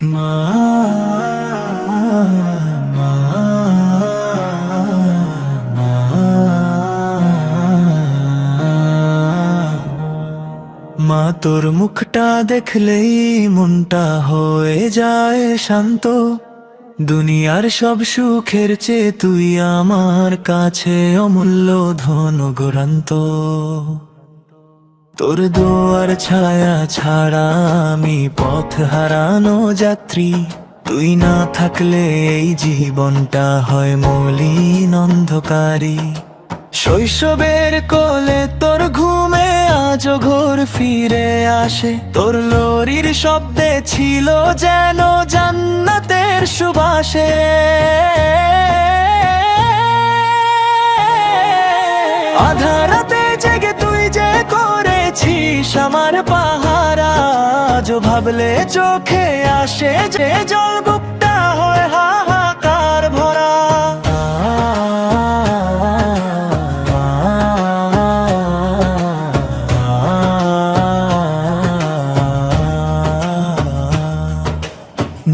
মা মা মা মা তোর মুখটা দেখলেই মনটা হয়ে যায় শান্ত। দুনিয়ার সব সুখের চেয়ে তুই আমার কাছে অমূল্য ধন গ্রান্ত। তোর দোয়ার ছায়া ছাড়া আমি পথ হারানো যাত্রী। তুই না থাকলে এই জীবনটা হয় মলিন অন্ধকারী। শৈশবের কোলে তোর ঘুমে আজও ঘোর ফিরে আসে। তোর লরির শব্দে ছিল যেন জান্নাতের সুবাসে। আধারাতে জেগে তুই যে করেছিস আমার পাহারা, আজও ভাবলে চোখে আসে যে জল বুকটা হয় হাহাকার ভরা।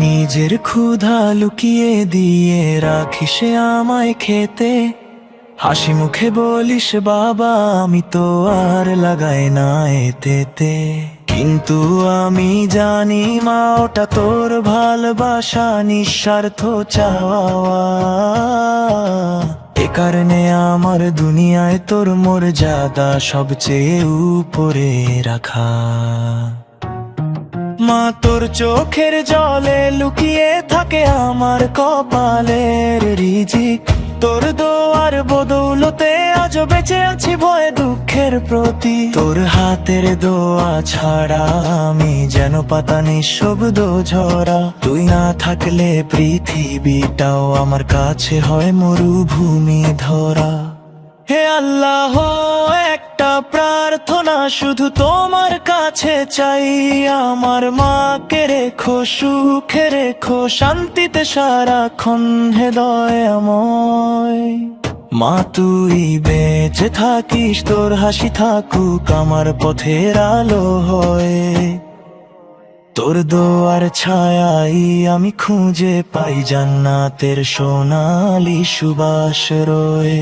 নিজের ক্ষুধা লুকিয়ে দিয়ে রাখিস আমায় খেতে। হাসি মুখে বলিস বাবা আমি তো আর লাগাই না এতেতে। কিন্তু আমি জানি মা ওটা তোর ভালোবাসা নিঃস্বার্থ চাওয়া। এ কারণে আমার দুনিয়ায় তোর মর্যাদা সবচেয়ে উপরে রাখা। মা তোর চোখের জলে লুকিয়ে থাকে আমার কপালের রিজিক। তোর দোয়ার বদৌলতে আজ বেঁচে আছি ভয়ে দুঃখের প্রতি। তোর হাতের দোয়া ছাড়া আমি যেন পাতা নিঃশব্দ ঝরা। তুই না থাকলে পৃথিবীটাও আমার কাছে হয় মরুভূমি ধরা। হে আল্লাহ একটা প্রার্থনা শুধু তোমার কাছে চাই। আমার মাকে রেখো সুখে রেখো শান্তিতে সারাক্ষণ হে দয়াময়। মা তুই বেঁচে থাকিস তোর হাসি থাকুক আমার পথের আলো হয়ে। তোর দোয়ার ছায়াই আমি খুঁজে পাই জান্নাতের সোনালি সুবাস রয়ে।